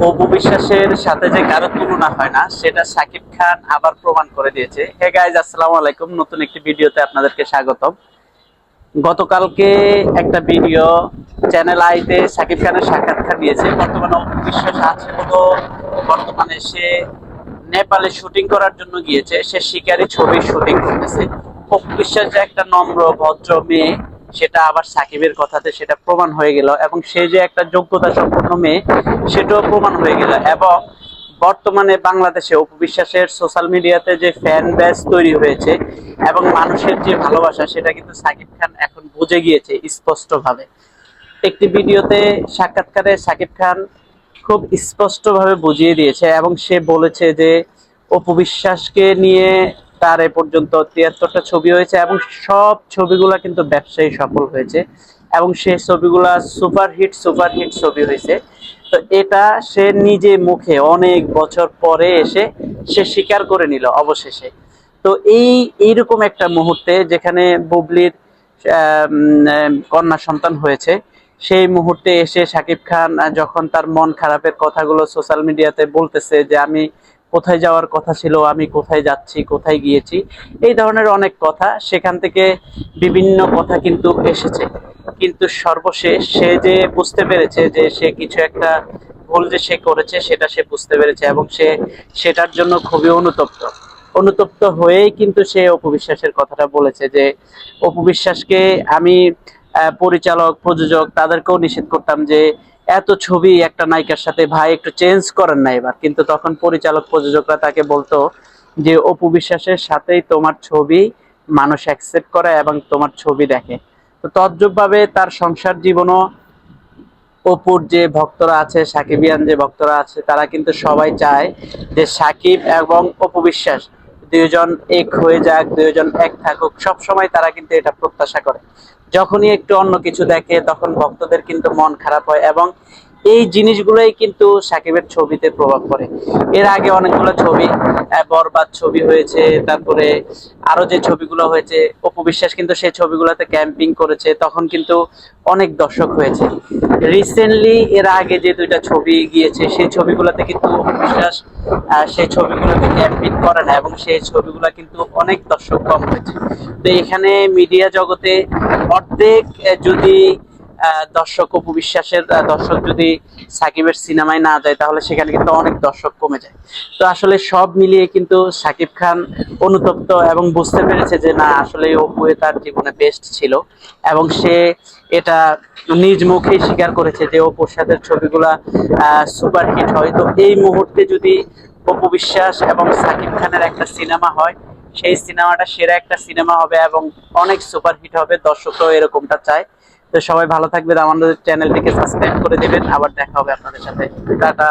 অপু বিশ্বাসের সাথে যে কারো তুলনা হয় না সেটা শাকিব খান আবার প্রমাণ করে দিয়েছে। হে গাইজ, আসসালামু আলাইকুম, নতুন একটি ভিডিওতে আপনাদেরকে স্বাগতম। গতকালকে একটা ভিডিও চ্যানেল আইতে শাকিব খানের সাক্ষাৎকার দিয়েছে। বর্তমানে অপু বিশ্বাস আছে হলো, বর্তমানে সে নেপালে শুটিং করার জন্য গিয়েছে, সে শিকারি ছবির শুটিং করতেছে। অপু বিশ্বাস যে একটা নম্র ভদ্র মেয়ে, সেটা আবার সাকিবের কথাতে সেটা প্রমাণ হয়ে গেল, এবং সে যে একটা যোগ্যতা সম্পন্ন মেয়ে সেটাও প্রমাণ হয়ে গেল। এবং বর্তমানে বাংলাদেশে অপু বিশ্বাসের সোশ্যাল মিডিয়াতে যে ফ্যান বেস তৈরি হয়েছে এবং মানুষের যে ভালোবাসা, সেটা কিন্তু সাকিব খান এখন বুঝে গিয়েছে স্পষ্ট ভাবে। একটি ভিডিওতে সাক্ষাৎকারে সাকিব খান খুব স্পষ্ট ভাবে বুঝিয়ে দিয়েছে, এবং সে বলেছে যে অপু বিশ্বাসকে নিয়ে তার এ পর্যন্ত ৭৩টা ছবি হয়েছে এবং সব ছবিগুলা কিন্তু ব্যবসায়ী সফল হয়েছে, এবং সেই ছবিগুলা সুপারহিট ছবি হয়েছে। তো এটা সে নিজে মুখে অনেক বছর পরে এসে সে স্বীকার করে নিল অবশেষে। তো এইরকম একটা মুহূর্তে যেখানে বুবলির কন্যা সন্তান হয়েছে, সেই মুহূর্তে এসে শাকিব খান যখন তার মন খারাপের কথাগুলো সোশ্যাল মিডিয়াতে বলতেছে যে আমি কোথায় যাওয়ার কথা ছিল, আমি কোথায় যাচ্ছি, কোথায় গিয়েছি, এই ধরনের অনেক কথা সেখান থেকে বিভিন্ন কথা কিন্তু এসেছে। কিন্তু সর্বশেষ সে যে বুঝতে পেরেছে যে সে কিছু একটা ভুল যে সে করেছে সেটা সে বুঝতে পেরেছে, এবং সে সেটার জন্য খুবই অনুতপ্ত হয়েই কিন্তু সে অপু বিশ্বাসের কথাটা বলেছে যে অপু বিশ্বাসকে আমি পরিচালক প্রযোজক তাদেরকেও নিষেধ করতাম যে এত ছবি একটা নায়িকার সাথে ভাই একটু চেঞ্জ করেন না এবার, কিন্তু তখন পরিচালক প্রযোজকরা তাকে বলতো যে অপু বিশ্বাসের সাথেই তোমার ছবি মানুষ অ্যাকসেপ্ট করে এবং তোমার ছবি দেখে। তো তদ্রুপ ভাবে তার সংসার জীবনও অপুর যে ভক্তরা আছে, সাকিবিয়ান যে ভক্তরা আছে, তারা কিন্তু সবাই চায় যে সাকিব এবং অপু বিশ্বাস দুইজন এক হয়ে যাক, দুইজন এক থাকুক, সব সময় তারা কিন্তু এটা প্রত্যাশা করে। যখনই একটু অন্য কিছু দেখে তখন ভক্তদের কিন্তু মন খারাপ হয়, এবং এই জিনিসগুলোই কিন্তু সাকিবের ছবিতে প্রভাব পড়ে। এর আগে অনেকগুলো ছবি, বরবাদ ছবি হয়েছে, তারপরে আরো যে ছবিগুলো হয়েছে, অপু বিশ্বাস কিন্তু সেই ছবিগুলোতে ক্যাম্পিং করেছে, তখন কিন্তু অনেক দর্শক হয়েছে। রিসেন্টলি এর আগে যে দুইটা ছবি গিয়েছে সেই ছবিগুলোতে কিন্তু অপু বিশ্বাস সেই ছবিগুলোতে ক্যাম্পিং করে না, এবং সেই ছবিগুলো কিন্তু অনেক দর্শক কম হয়েছে। তো এখানে মিডিয়া জগতে অর্ধেক যদি দর্শক অপু বিশ্বাসের দর্শক যদি সাকিবের সিনেমায় না যায়, তাহলে সেখানে কিন্তু অনেক দর্শক কমে যায়। তো আসলে সব মিলিয়ে কিন্তু সাকিব খান অনুতপ্ত এবং বুঝতে পেরেছে যে না, আসলে অপু তার জীবনে বেস্ট ছিল, এবং সে এটা নিজ মুখেই স্বীকার করেছে যে অপুর সাথে ছবিগুলা সুপারহিট হয়। তো এই মুহূর্তে যদি অপু বিশ্বাস এবং সাকিব খানের একটা সিনেমা হয়, সেই সিনেমাটা সেরা একটা সিনেমা হবে এবং অনেক সুপারহিট হবে, দর্শকরাও এরকমটা চায়। তো সবাই ভালো থাকবেন, আমাদের চ্যানেলটিকে সাবস্ক্রাইব করে দিবেন। আবার দেখা হবে আপনাদের সাথে। টাটা।